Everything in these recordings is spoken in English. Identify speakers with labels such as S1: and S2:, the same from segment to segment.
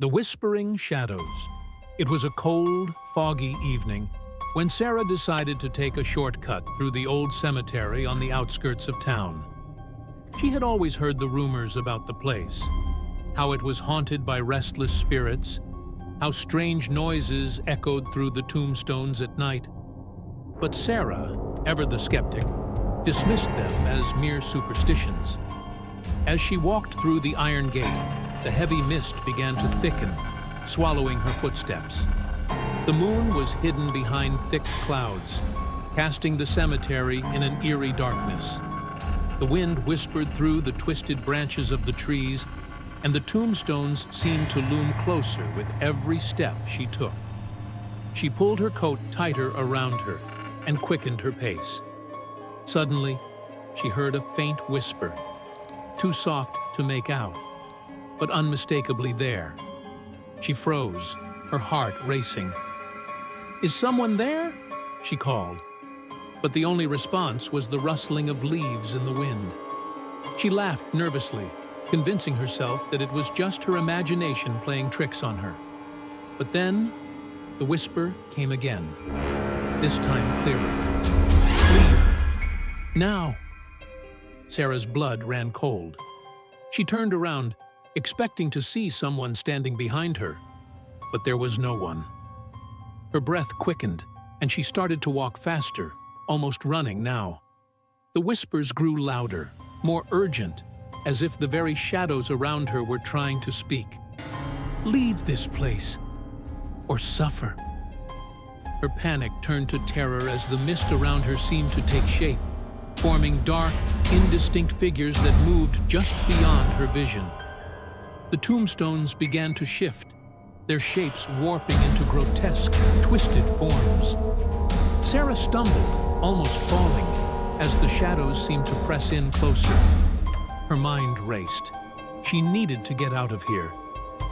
S1: The Whispering Shadows. It was a cold, foggy evening when Sarah decided to take a shortcut through the old cemetery on the outskirts of town. She had always heard the rumors about the place, how it was haunted by restless spirits, how strange noises echoed through the tombstones at night. But Sarah, ever the skeptic, dismissed them as mere superstitions. As she walked through the iron gate, the heavy mist began to thicken, swallowing her footsteps. The moon was hidden behind thick clouds, casting the cemetery in an eerie darkness. The wind whispered through the twisted branches of the trees, and the tombstones seemed to loom closer with every step she took. She pulled her coat tighter around her and quickened her pace. Suddenly, she heard a faint whisper, too soft to make out, but unmistakably there. She froze, her heart racing. "Is someone there?" she called. But the only response was the rustling of leaves in the wind. She laughed nervously, convincing herself that it was just her imagination playing tricks on her. But then, the whisper came again, this time clearer. "Leave. Now." Sarah's blood ran cold. She turned around, expecting to see someone standing behind her, but there was no one. Her breath quickened, and she started to walk faster, almost running now. The whispers grew louder, more urgent, as if the very shadows around her were trying to speak. "Leave this place, or suffer." Her panic turned to terror as the mist around her seemed to take shape, forming dark, indistinct figures that moved just beyond her vision. The tombstones began to shift, their shapes warping into grotesque, twisted forms. Sarah stumbled, almost falling, as the shadows seemed to press in closer. Her mind raced. She needed to get out of here.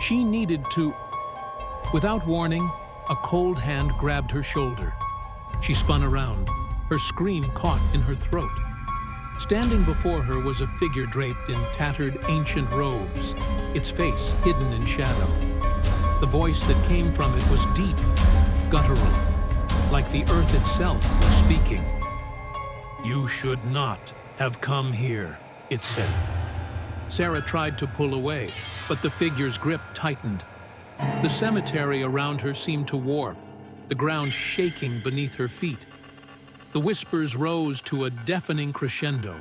S1: She needed to... Without warning, a cold hand grabbed her shoulder. She spun around, her scream caught in her throat. Standing before her was a figure draped in tattered ancient robes, its face hidden in shadow. The voice that came from it was deep, guttural, like the earth itself was speaking. "You should not have come here," it said. Sarah tried to pull away, but the figure's grip tightened. The cemetery around her seemed to warp, the ground shaking beneath her feet. The whispers rose to a deafening crescendo,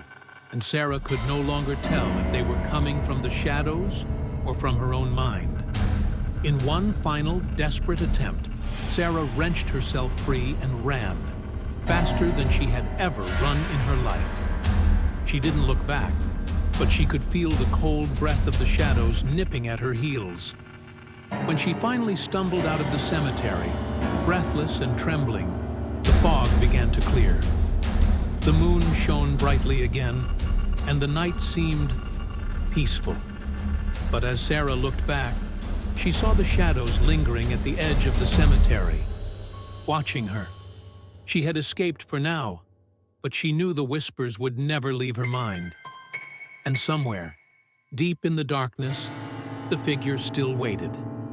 S1: and Sarah could no longer tell if they were coming from the shadows or from her own mind. In one final, desperate attempt, Sarah wrenched herself free and ran, faster than she had ever run in her life. She didn't look back, but she could feel the cold breath of the shadows nipping at her heels. When she finally stumbled out of the cemetery, breathless and trembling, the fog began to clear. The moon shone brightly again, and the night seemed peaceful. But as Sarah looked back, she saw the shadows lingering at the edge of the cemetery, watching her. She had escaped for now, but she knew the whispers would never leave her mind. And somewhere, deep in the darkness, the figure still waited.